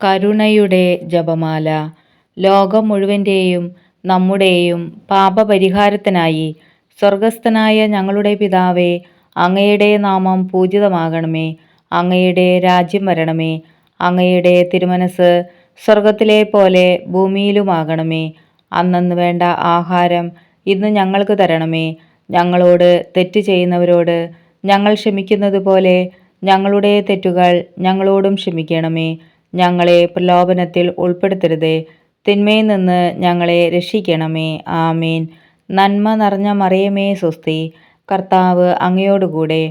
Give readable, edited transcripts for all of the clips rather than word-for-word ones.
കരുണയുടെ ജപമാല. ലോകം മുഴുവൻ്റെയും നമ്മുടെയും പാപപരിഹാരത്തിനായി സ്വർഗസ്ഥനായ ഞങ്ങളുടെ പിതാവേ, അങ്ങയുടെ നാമം പൂജിതമാകണമേ. അങ്ങയുടെ രാജ്യം വരണമേ. അങ്ങയുടെ തിരുമനസ് സ്വർഗത്തിലെ പോലെ ഭൂമിയിലുമാകണമേ. അന്നന്ന് വേണ്ട ആഹാരം ഇന്ന് ഞങ്ങൾക്ക് തരണമേ. ഞങ്ങളോട് തെറ്റ് ചെയ്യുന്നവരോട് ഞങ്ങൾ ക്ഷമിക്കുന്നത് പോലെ ഞങ്ങളുടെ തെറ്റുകൾ ഞങ്ങളോടും ക്ഷമിക്കണമേ. ഞങ്ങളെ പ്രലോഭനത്തിൽ ഉൾപ്പെടുത്തരുതേ, തിന്മയിൽ നിന്ന് ഞങ്ങളെ രക്ഷിക്കണമേ. ആമേൻ. നന്മ നിറഞ്ഞ മറിയമേ സ്വസ്തി, കർത്താവ് അങ്ങയോടുകൂടെ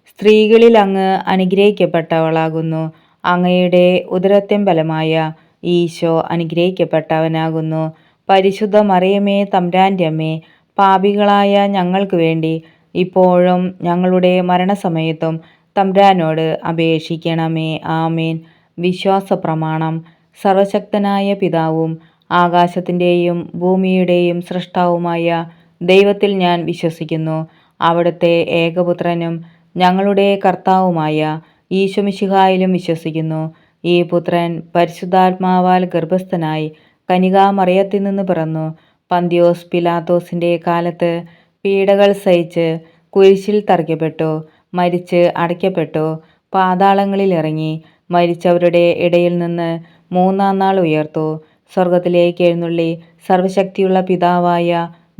സ്ത്രീകളിൽ അങ്ങ് അനുഗ്രഹിക്കപ്പെട്ടവളാകുന്നു. അങ്ങയുടെ ഉദരത്തിൻ ഫലമായ ഈശോ അനുഗ്രഹിക്കപ്പെട്ടവനാകുന്നു. പരിശുദ്ധ മറിയമേ തമ്പുരാൻ്റെ അമ്മേ, പാപികളായ ഞങ്ങൾക്ക് വേണ്ടി ഇപ്പോഴും ഞങ്ങളുടെ മരണസമയത്തും തമ്പുരാനോട് അപേക്ഷിക്കണമേ. ആമേൻ. വിശ്വാസ പ്രമാണം. സർവശക്തനായ പിതാവും ആകാശത്തിൻ്റെയും ഭൂമിയുടെയും സൃഷ്ടാവുമായ ദൈവത്തിൽ ഞാൻ വിശ്വസിക്കുന്നു. അവിടുത്തെ ഏകപുത്രനും ഞങ്ങളുടെ കർത്താവുമായ ഈശോമിശിഹായിലും വിശ്വസിക്കുന്നു. ഈ പുത്രൻ പരിശുദ്ധാത്മാവാൽ ഗർഭസ്ഥനായി കന്യകാമറിയത്തിൽ നിന്ന് പിറന്നു. പന്തിയോസ് പിലാത്തോസിൻ്റെ കാലത്ത് പീഡകൾ സഹിച്ച് കുരിശിൽ തറയ്ക്കപ്പെട്ടു, മരിച്ച് അടയ്ക്കപ്പെട്ടു, പാതാളങ്ങളിൽ ഇറങ്ങി, മരിച്ചവരുടെ ഇടയിൽ നിന്ന് മൂന്നാം നാൾ ഉയർത്തു, സ്വർഗത്തിലേക്ക് എഴുന്നള്ളി സർവശക്തിയുള്ള പിതാവായ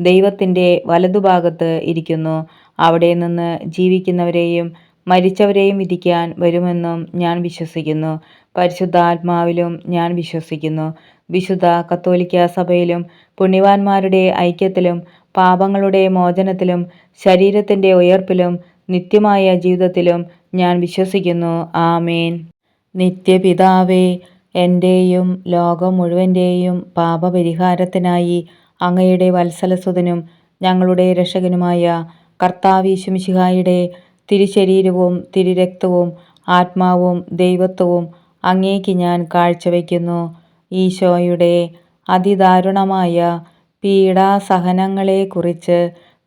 ദൈവത്തിൻ്റെ വലതുഭാഗത്ത് ഇരിക്കുന്നു. അവിടെ നിന്ന് ജീവിക്കുന്നവരെയും മരിച്ചവരെയും വിധിക്കാൻ വരുമെന്നും ഞാൻ വിശ്വസിക്കുന്നു. പരിശുദ്ധാത്മാവിലും ഞാൻ വിശ്വസിക്കുന്നു. വിശുദ്ധ കത്തോലിക്ക സഭയിലും പുണ്യവാന്മാരുടെ ഐക്യത്തിലും പാപങ്ങളുടെ മോചനത്തിലും ശരീരത്തിൻ്റെ ഉയർപ്പിലും നിത്യമായ ജീവിതത്തിലും ഞാൻ വിശ്വസിക്കുന്നു. ആമേൻ. നിത്യപിതാവേ, എൻ്റെയും ലോകം മുഴുവൻ്റെയും പാപപരിഹാരത്തിനായി അങ്ങയുടെ വത്സലസുതനും ഞങ്ങളുടെ രക്ഷകനുമായ കർത്താവ് ഈശോമിശിഹായുടെ തിരുശരീരവും തിരുരക്തവും ആത്മാവും ദൈവത്വവും അങ്ങേക്ക് ഞാൻ കാഴ്ചവെക്കുന്നു. ഈശോയുടെ അതിദാരുണമായ പീഡാസഹനങ്ങളെക്കുറിച്ച്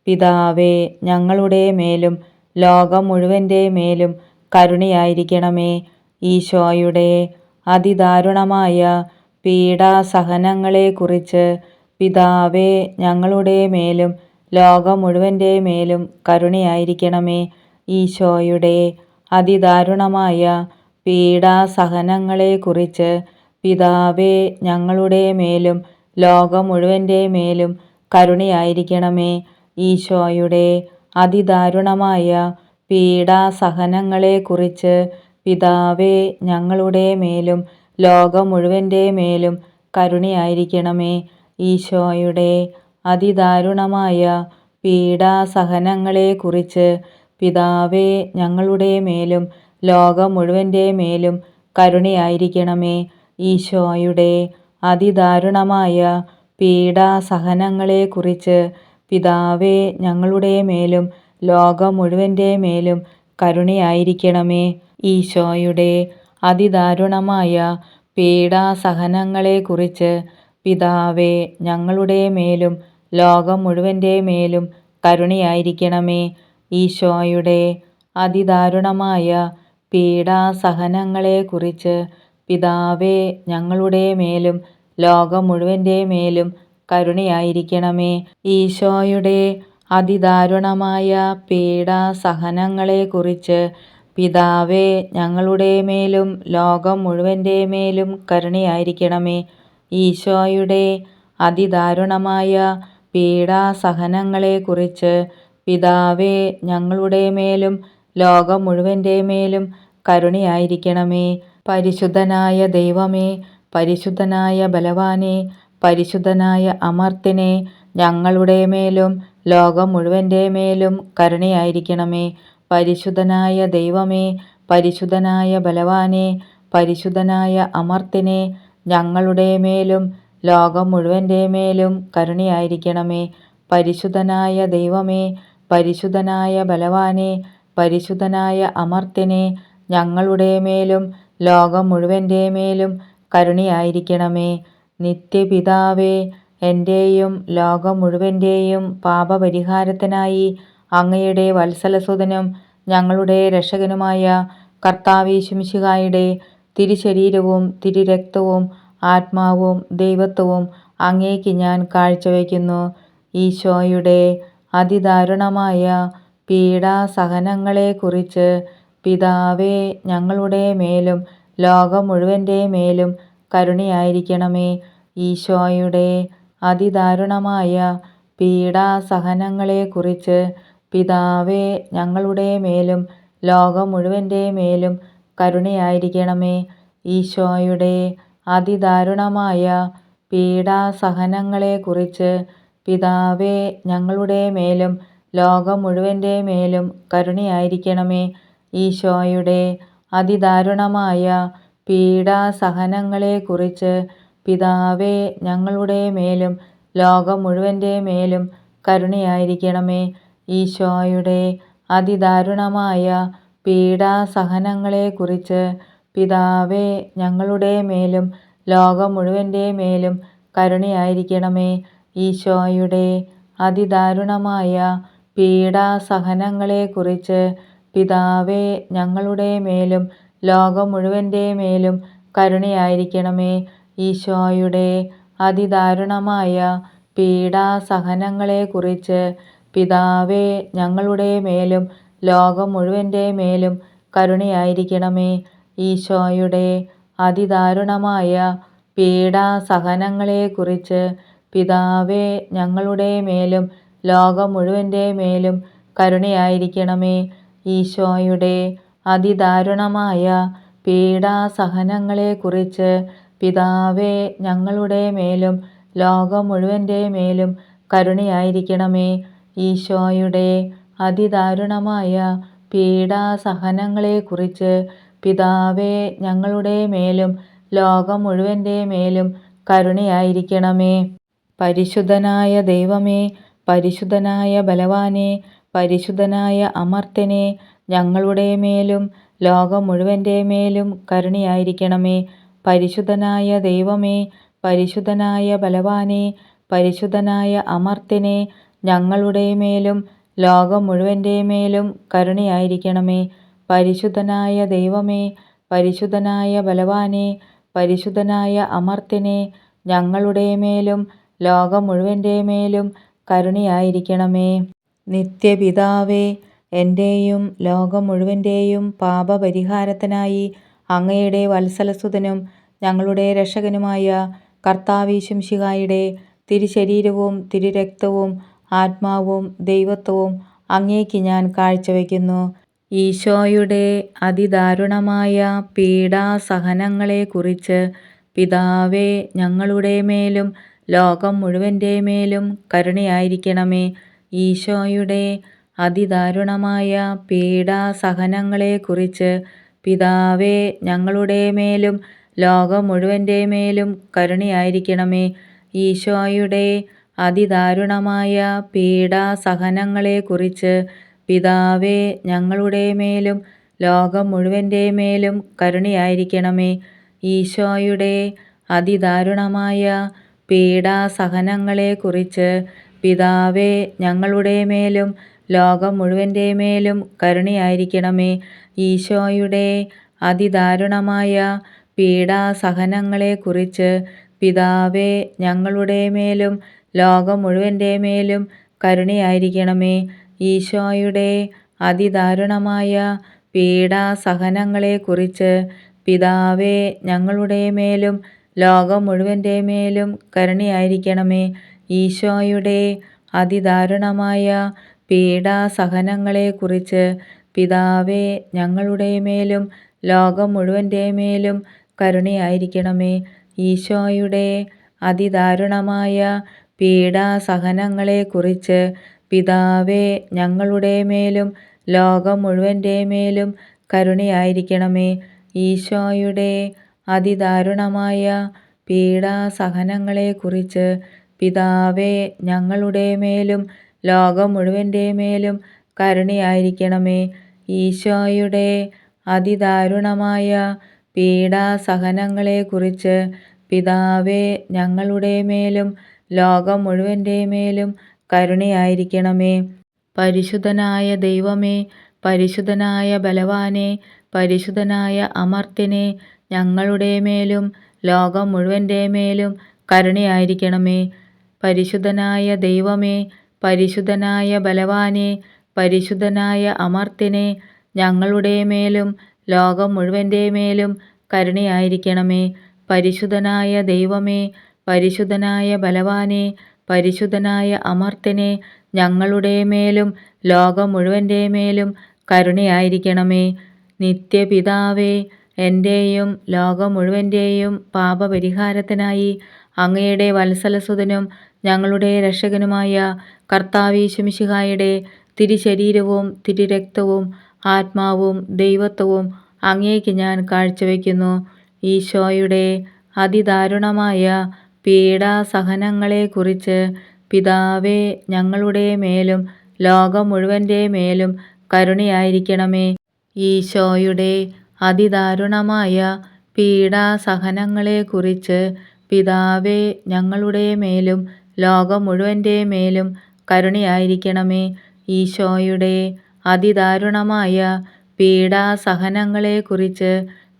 പിതാവേ, ഞങ്ങളുടെ മേലും ലോകം മുഴുവൻ്റെ മേലും കരുണയായിരിക്കണമേ. ഈശോയുടെ അതിദാരുണമായ പീഡാസഹനങ്ങളെക്കുറിച്ച് പിതാവേ, ഞങ്ങളുടെ മേലും ലോകം മുഴുവൻ്റെ മേലും കരുണയായിരിക്കണമേ. ഈശോയുടെ അതിദാരുണമായ പീഡാസഹനങ്ങളെക്കുറിച്ച് പിതാവേ, ഞങ്ങളുടെ മേലും ലോകം മുഴുവൻ്റെ മേലും കരുണയായിരിക്കണമേ. ഈശോയുടെ അതിദാരുണമായ പീഡാസഹനങ്ങളെക്കുറിച്ച് പിതാവേ, ഞങ്ങളുടെ മേലും ലോകം മുഴുവൻ്റെ മേലും കരുണയായിരിക്കണമേ. ഈശോയുടെ അതിദാരുണമായ പീഡാസഹനങ്ങളെക്കുറിച്ച് പിതാവേ, ഞങ്ങളുടെ മേലും ലോകം മുഴുവൻ്റെ മേലും കരുണയായിരിക്കണമേ. ഈശോയുടെ അതിദാരുണമായ പീഡാസഹനങ്ങളെക്കുറിച്ച് പിതാവേ, ഞങ്ങളുടെ മേലും ലോകം മുഴുവൻ്റെ മേലും കരുണയായിരിക്കണമേ. ഈശോയുടെ അതിദാരുണമായ പീഡാസഹനങ്ങളെക്കുറിച്ച് പിതാവേ, ഞങ്ങളുടെ മേലും ലോകം മുഴുവൻ്റെ മേലും കരുണയായിരിക്കണമേ. ഈശോയുടെ അതിദാരുണമായ പീഡാസഹനങ്ങളെക്കുറിച്ച് പിതാവേ, ഞങ്ങളുടെ മേലും ലോകം മുഴുവൻ്റെ മേലും കരുണയായിരിക്കണമേ. ഈശോയുടെ അതിദാരുണമായ പീഡാസഹനങ്ങളെക്കുറിച്ച് പിതാവേ, ഞങ്ങളുടെ മേലും ലോകം മുഴുവൻ്റെ മേലും കരുണയായിരിക്കണമേ. ഈശോയുടെ അതിദാരുണമായ പീഡാസഹനങ്ങളെക്കുറിച്ച് പിതാവേ, ഞങ്ങളുടെ മേലും ലോകം മുഴുവൻ്റെ മേലും കരുണയായിരിക്കണമേ. പരിശുദ്ധനായ ദൈവമേ, പരിശുദ്ധനായ ബലവാനെ, പരിശുദ്ധനായ അമർത്തിനെ, ഞങ്ങളുടെ മേലും ലോകം മുഴുവൻ്റെ മേലും കരുണയായിരിക്കണമേ. പരിശുദ്ധനായ ദൈവമേ, പരിശുദ്ധനായ ബലവാനെ, പരിശുദ്ധനായ അമർത്തിനെ, ഞങ്ങളുടെ മേലും ലോകം മുഴുവൻ്റെ മേലും കരുണയായിരിക്കണമേ. പരിശുദ്ധനായ ദൈവമേ, പരിശുദ്ധനായ ബലവാനെ, പരിശുദ്ധനായ അമർത്തിനെ, ഞങ്ങളുടെ മേലും ലോകം മുഴുവൻ്റെ മേലും കരുണയായിരിക്കണമേ. നിത്യപിതാവേ, എൻ്റെയും ലോകം മുഴുവൻ്റെയും പാപപരിഹാരത്തിനായി അങ്ങയുടെ വത്സലസുതനും ഞങ്ങളുടെ രക്ഷകനുമായ കർത്താവ് ഈശോമിശിഹായുടെ തിരുശരീരവും തിരുരക്തവും ആത്മാവും ദൈവത്വവും അങ്ങേക്ക് ഞാൻ കാഴ്ചവെക്കുന്നു. ഈശോയുടെ അതിദാരുണമായ പീഡാസഹനങ്ങളെക്കുറിച്ച് പിതാവേ, ഞങ്ങളുടെ മേലും ലോകം മുഴുവൻ്റെ മേലും കരുണയായിരിക്കണമേ. ഈശോയുടെ അതിദാരുണമായ പീഡാസഹനങ്ങളെക്കുറിച്ച് പിതാവേ, ഞങ്ങളുടെ മേലും ലോകം മുഴുവൻ്റെ മേലും കരുണയായിരിക്കണമേ. ഈശോയുടെ അതിദാരുണമായ പീഡാസഹനങ്ങളെക്കുറിച്ച് പിതാവേ, ഞങ്ങളുടെ മേലും ലോകം മുഴുവൻ്റെ മേലും കരുണയായിരിക്കണമേ. ഈശോയുടെ അതിദാരുണമായ പീഡാസഹനങ്ങളെക്കുറിച്ച് പിതാവേ, ഞങ്ങളുടെ മേലും ലോകം മുഴുവൻ്റെ മേലും കരുണയായിരിക്കണമേ. ഈശോയുടെ അതിദാരുണമായ പീഡാസഹനങ്ങളെക്കുറിച്ച് പിതാവേ, ഞങ്ങളുടെ മേലും ലോകം മുഴുവൻ്റെ മേലും കരുണയായിരിക്കണമേ. ഈശോയുടെ അതിദാരുണമായ പീഡാസഹനങ്ങളെക്കുറിച്ച് പിതാവേ, ഞങ്ങളുടെ മേലും ലോകം മുഴുവൻ്റെ മേലും കരുണയായിരിക്കണമേ. ഈശോയുടെ അതിദാരുണമായ പീഡാസഹനങ്ങളെക്കുറിച്ച് പിതാവേ, ഞങ്ങളുടെ മേലും ലോകം മുഴുവൻ്റെ മേലും കരുണയായിരിക്കണമേ. ഈശോയുടെ അതിദാരുണമായ പീഡാസഹനങ്ങളെക്കുറിച്ച് പിതാവേ, ഞങ്ങളുടെ മേലും ലോകം മുഴുവൻ്റെ മേലും കരുണയായിരിക്കണമേ. ഈശോയുടെ അതിദാരുണമായ പീഡാസഹനങ്ങളെക്കുറിച്ച് പിതാവേ, ഞങ്ങളുടെ മേലും ലോകം മുഴുവൻ്റെ മേലും കരുണയായിരിക്കണമേ. ഈശോയുടെ അതിദാരുണമായ പീഡാസഹനങ്ങളെക്കുറിച്ച് പിതാവേ, ഞങ്ങളുടെ മേലും ലോകം മുഴുവൻ്റെ മേലും കരുണയായിരിക്കണമേ. പരിശുദ്ധനായ ദൈവമേ, പരിശുദ്ധനായ ബലവാനെ, പരിശുദ്ധനായ അമർത്യനെ, ഞങ്ങളുടെ മേലും ലോകം മുഴുവൻ്റെ മേലും കരുണയായിരിക്കണമേ. പരിശുദ്ധനായ ദൈവമേ, പരിശുദ്ധനായ ബലവാനെ, പരിശുദ്ധനായ അമർത്യനെ, ഞങ്ങളുടെ മേലും ലോകം മുഴുവൻ്റെ മേലും കരുണയായിരിക്കണമേ. പരിശുദ്ധനായ ദൈവമേ, പരിശുദ്ധനായ ബലവാനെ, പരിശുദ്ധനായ അമർത്യനെ, ഞങ്ങളുടെ മേലും ലോകം മുഴുവൻ്റെ മേലും കരുണയായിരിക്കണമേ. നിത്യപിതാവേ, എൻ്റെയും ലോകം മുഴുവൻ്റെയും പാപപരിഹാരത്തിനായി അങ്ങയുടെ വത്സലസുതനും ഞങ്ങളുടെ രക്ഷകനുമായ കർത്താവീശുമിശിഹായുടെ തിരുശരീരവും തിരുരക്തവും ആത്മാവും ദൈവത്വവും അങ്ങേക്ക് ഞാൻ കാഴ്ചവെക്കുന്നു. ഈശോയുടെ അതിദാരുണമായ പീഡാസഹനങ്ങളെക്കുറിച്ച് പിതാവേ, ഞങ്ങളുടെ മേലും ലോകം മുഴുവൻ്റെ മേലും കരുണയായിരിക്കണമേ. ഈശോയുടെ അതിദാരുണമായ പീഡാസഹനങ്ങളെക്കുറിച്ച് പിതാവേ, ഞങ്ങളുടെ മേലും ലോകം മുഴുവൻ്റെ മേലും കരുണയായിരിക്കണമേ. ഈശോയുടെ അതിദാരുണമായ പീഡാസഹനങ്ങളെക്കുറിച്ച് പിതാവേ, ഞങ്ങളുടെ മേലും ലോകം മുഴുവൻ്റെ മേലും കരുണയായിരിക്കണമേ. ഈശോയുടെ അതിദാരുണമായ പീഡാസഹനങ്ങളെക്കുറിച്ച് പിതാവേ, ഞങ്ങളുടെ മേലും ലോകം മുഴുവൻ്റെ മേലും കരുണയായിരിക്കണമേ. ഈശോയുടെ അതിദാരുണമായ പീഡാസഹനങ്ങളെക്കുറിച്ച് പിതാവേ, ഞങ്ങളുടെ മേലും ലോകം മുഴുവൻ്റെ മേലും കരുണയായിരിക്കണമേ. ഈശോയുടെ അതിദാരുണമായ പീഡാസഹനങ്ങളെക്കുറിച്ച് പിതാവേ, ഞങ്ങളുടെ മേലും ലോകം മുഴുവൻ്റെ മേലും കരുണയായിരിക്കണമേ. ഈശോയുടെ അതിദാരുണമായ പീഡാസഹനങ്ങളെക്കുറിച്ച് പിതാവേ, ഞങ്ങളുടെ മേലും ലോകം മുഴുവൻ്റെ മേലും കരുണയായിരിക്കണമേ. ഈശോയുടെ അതിദാരുണമായ പീഡാസഹനങ്ങളെക്കുറിച്ച് പിതാവേ, ഞങ്ങളുടെ മേലും ലോകം മുഴുവൻ്റെ മേലും കരുണയായിരിക്കണമേ. ഈശോയുടെ അതിദാരുണമായ പീഡാസഹനങ്ങളെക്കുറിച്ച് പിതാവേ, ഞങ്ങളുടെ മേലും ലോകം മുഴുവൻ്റെ മേലും കരുണയായിരിക്കണമേ. ഈശോയുടെ അതിദാരുണമായ പീഡാസഹനങ്ങളെക്കുറിച്ച് പിതാവേ, ഞങ്ങളുടെ മേലും ലോകം മുഴുവൻ്റെ മേലും കരുണയായിരിക്കണമേ. പരിശുദ്ധനായ ദൈവമേ, പരിശുദ്ധനായ ബലവാനെ, പരിശുദ്ധനായ അമർത്യനെ, ഞങ്ങളുടെ മേലും ലോകം മുഴുവൻ്റെ മേലും കരുണയായിരിക്കണമേ. പരിശുദ്ധനായ ദൈവമേ, പരിശുദ്ധനായ ബലവാനെ, പരിശുദ്ധനായ അമർത്യനെ, ഞങ്ങളുടെ മേലും ലോകം മുഴുവൻ്റെ മേലും കരുണയായിരിക്കണമേ. പരിശുദ്ധനായ ദൈവമേ, പരിശുദ്ധനായ ബലവാനെ, പരിശുദ്ധനായ അമർത്യനെ, ഞങ്ങളുടെ മേലും ലോകം മുഴുവൻ്റെ മേലും കരുണയായിരിക്കണമേ. നിത്യപിതാവേ, എൻ്റെയും ലോകം മുഴുവൻ്റെയും പാപപരിഹാരത്തിനായി അങ്ങയുടെ വത്സലസുതനും ഞങ്ങളുടെ രക്ഷകനുമായ കർത്താവീശുമിശിഹായുടെ തിരുശരീരവും തിരുരക്തവും ആത്മാവും ദൈവത്വവും അങ്ങേക്ക് ഞാൻ കാഴ്ചവെക്കുന്നു. ഈശോയുടെ അതിദാരുണമായ പീഡാസഹനങ്ങളെക്കുറിച്ച് പിതാവേ, ഞങ്ങളുടെ മേലും ലോകം മുഴുവൻ്റെ മേലും കരുണയായിരിക്കണമേ. ഈശോയുടെ അതിദാരുണമായ പീഡാസഹനങ്ങളെക്കുറിച്ച് പിതാവേ, ഞങ്ങളുടെ മേലും ലോകം മുഴുവൻ്റെ മേലും കരുണയായിരിക്കണമേ. ഈശോയുടെ അതിദാരുണമായ പീഡാസഹനങ്ങളെക്കുറിച്ച്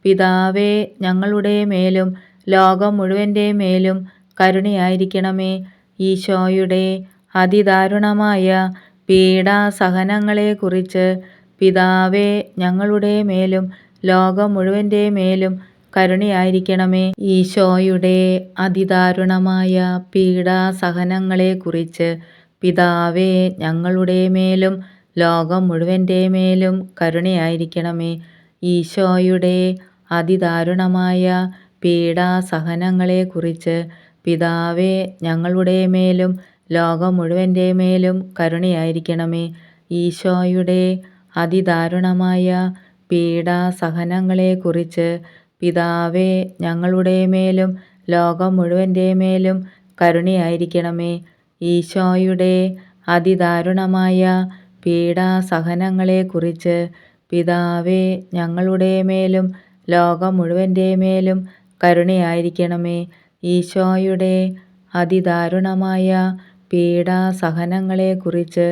പിതാവേ, ഞങ്ങളുടെ മേലും ലോകം മുഴുവൻ്റെ മേലും കരുണയായിരിക്കണമേ. ഈശോയുടെ അതിദാരുണമായ പീഡാസഹനങ്ങളെക്കുറിച്ച് പിതാവേ, ഞങ്ങളുടെ മേലും ലോകം മുഴുവൻ്റെ മേലും കരുണയായിരിക്കണമേ. ഈശോയുടെ അതിദാരുണമായ പീഡാസഹനങ്ങളെക്കുറിച്ച് പിതാവേ, ഞങ്ങളുടെ മേലും ലോകം മുഴുവൻ്റെ മേലും കരുണയായിരിക്കണമേ. ഈശോയുടെ അതിദാരുണമായ പീഡാസഹനങ്ങളെക്കുറിച്ച് പിതാവേ, ഞങ്ങളുടെ മേലും ലോകം മുഴുവൻ്റെ മേലും കരുണയായിരിക്കണമേ. ഈശോയുടെ അതിദാരുണമായ പീഡാസഹനങ്ങളെക്കുറിച്ച് പിതാവേ, ഞങ്ങളുടെ മേലും ലോകം മുഴുവൻ്റെ മേലും കരുണയായിരിക്കണമേ. ഈശോയുടെ അതിദാരുണമായ പീഡാസഹനങ്ങളെക്കുറിച്ച് പിതാവേ, ഞങ്ങളുടെ മേലും ലോകം മുഴുവൻ്റെ മേലും കരുണയായിരിക്കണമേ. ഈശോയുടെ അതിദാരുണമായ പീഡാസഹനങ്ങളെക്കുറിച്ച്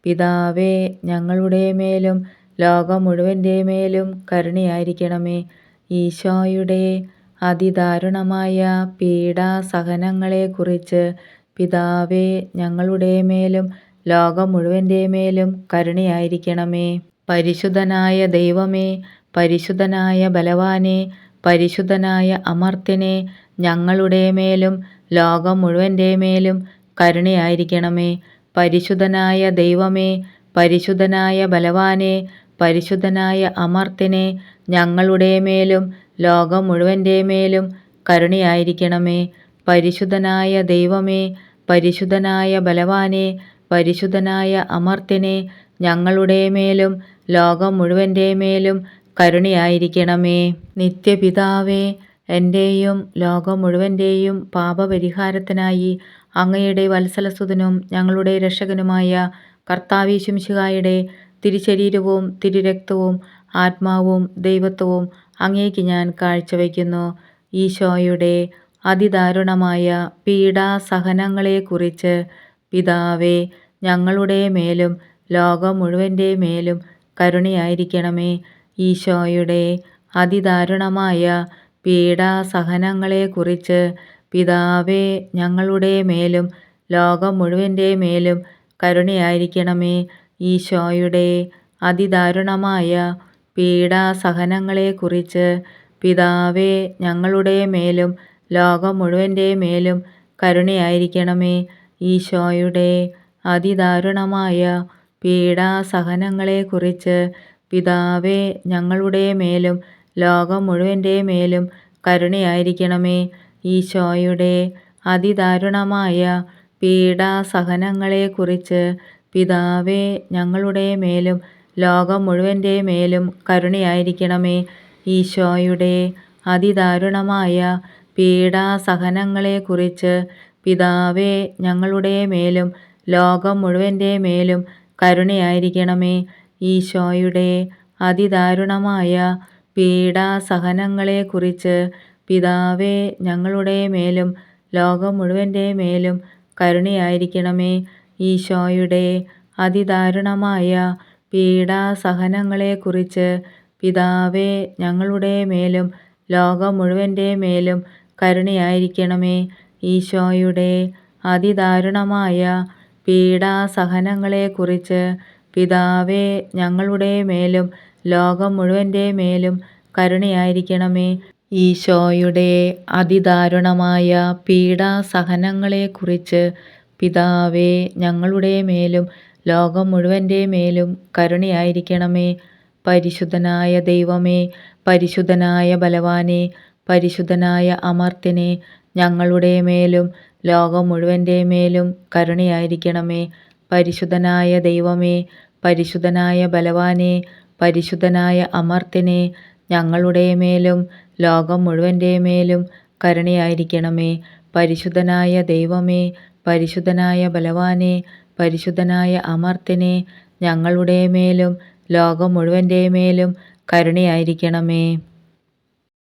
പിതാവേ, ഞങ്ങളുടെ മേലും ലോകം മുഴുവൻ്റെ മേലും കരുണയായിരിക്കണമേ. ഈശോയുടെ അതിദാരുണമായ പീഡാസഹനങ്ങളെക്കുറിച്ച് പിതാവേ, ഞങ്ങളുടെ മേലും ലോകം മുഴുവൻ്റെ മേലും കരുണയായിരിക്കണമേ. പരിശുദ്ധനായ ദൈവമേ, പരിശുദ്ധനായ ബലവാനെ, പരിശുദ്ധനായ അമർത്യനെ, ഞങ്ങളുടെ മേലും ലോകം മുഴുവൻ്റെ മേലും കരുണയായിരിക്കണമേ. പരിശുദ്ധനായ ദൈവമേ, പരിശുദ്ധനായ ബലവാനെ, പരിശുദ്ധനായ അമർത്യനെ, ഞങ്ങളുടെ മേലും ലോകം മുഴുവൻ്റെ മേലും കരുണയായിരിക്കണമേ. പരിശുദ്ധനായ ദൈവമേ, പരിശുദ്ധനായ ബലവാനെ, പരിശുദ്ധനായ അമർത്യനെ, ഞങ്ങളുടെ മേലും ലോകം മുഴുവൻ്റെ മേലും കരുണയായിരിക്കണമേ. നിത്യപിതാവേ, എൻ്റെയും ലോകം മുഴുവൻ്റെയും പാപപരിഹാരത്തിനായി അങ്ങയുടെ വത്സലസുതനും ഞങ്ങളുടെ രക്ഷകനുമായ കർത്താവീശുമിശിഹായുടെ തിരുശരീരവും തിരുരക്തവും ആത്മാവും ദൈവത്വവും അങ്ങേക്ക് ഞാൻ കാഴ്ചവെക്കുന്നു. ഈശോയുടെ അതിദാരുണമായ പീഡാസഹനങ്ങളെക്കുറിച്ച് പിതാവേ, ഞങ്ങളുടെ മേലും ലോകം മുഴുവൻ്റെ മേലും കരുണയായിരിക്കണമേ. ഈശോയുടെ അതിദാരുണമായ പീഡാസഹനങ്ങളെക്കുറിച്ച് പിതാവേ, ഞങ്ങളുടെ മേലും ലോകം മുഴുവൻ്റെ മേലും കരുണയായിരിക്കണമേ. ഈശോയുടെ അതിദാരുണമായ പീഡാസഹനങ്ങളെക്കുറിച്ച് പിതാവേ, ഞങ്ങളുടെ മേലും ലോകം മുഴുവൻ്റെ മേലും കരുണയായിരിക്കണമേ. ഈശോയുടെ അതിദാരുണമായ പീഡാസഹനങ്ങളെക്കുറിച്ച് പിതാവേ, ഞങ്ങളുടെ മേലും ലോകം മുഴുവൻ്റെ മേലും കരുണയായിരിക്കണമേ. ഈശോയുടെ അതിദാരുണമായ പീഡാസഹനങ്ങളെക്കുറിച്ച് പിതാവേ, ഞങ്ങളുടെ മേലും ലോകം മുഴുവൻ്റെ മേലും കരുണയായിരിക്കണമേ. ഈശോയുടെ അതിദാരുണമായ പീഡാസഹനങ്ങളെക്കുറിച്ച് പിതാവേ, ഞങ്ങളുടെ മേലും ലോകം മുഴുവൻ്റെ മേലും കരുണയായിരിക്കണമേ. ഈശോയുടെ അതിദാരുണമായ പീഡാസഹനങ്ങളെക്കുറിച്ച് പിതാവേ, ഞങ്ങളുടെ മേലും ലോകം മുഴുവൻ്റെ മേലും കരുണയായിരിക്കണമേ. ഈശോയുടെ അതിദാരുണമായ പീഡാസഹനങ്ങളെക്കുറിച്ച് പിതാവേ, ഞങ്ങളുടെ മേലും ലോകം മുഴുവൻ്റെ മേലും കരുണയായിരിക്കണമേ. ഈശോയുടെ അതിദാരുണമായ പീഡാസഹനങ്ങളെക്കുറിച്ച് പിതാവേ, ഞങ്ങളുടെ മേലും ലോകം മുഴുവൻ്റെ മേലും കരുണയായിരിക്കണമേ. ഈശോയുടെ അതിദാരുണമായ പീഡാസഹനങ്ങളെക്കുറിച്ച് പിതാവേ, ഞങ്ങളുടെ മേലും ലോകം മുഴുവൻ്റെ മേലും കരുണയായിരിക്കണമേ. പരിശുദ്ധനായ ദൈവമേ, പരിശുദ്ധനായ ബലവാനേ, പരിശുദ്ധനായ അമർത്യനേ, ഞങ്ങളുടെ മേലും ലോകം മുഴുവൻ്റെ മേലും കരുണയായിരിക്കണമേ. പരിശുദ്ധനായ ദൈവമേ, പരിശുദ്ധനായ ബലവാനേ, പരിശുദ്ധനായ അമർത്യനേ, ഞങ്ങളുടെ മേലും ലോകം മുഴുവൻ്റെ മേലും കരുണയായിരിക്കണമേ. പരിശുദ്ധനായ ദൈവമേ, പരിശുദ്ധനായ ബലവാനേ, പരിശുദ്ധനായ അമർത്യനേ, ഞങ്ങളുടെ മേലും ലോകം മുഴുവൻ്റെ മേലും കരുണയായിരിക്കണമേ.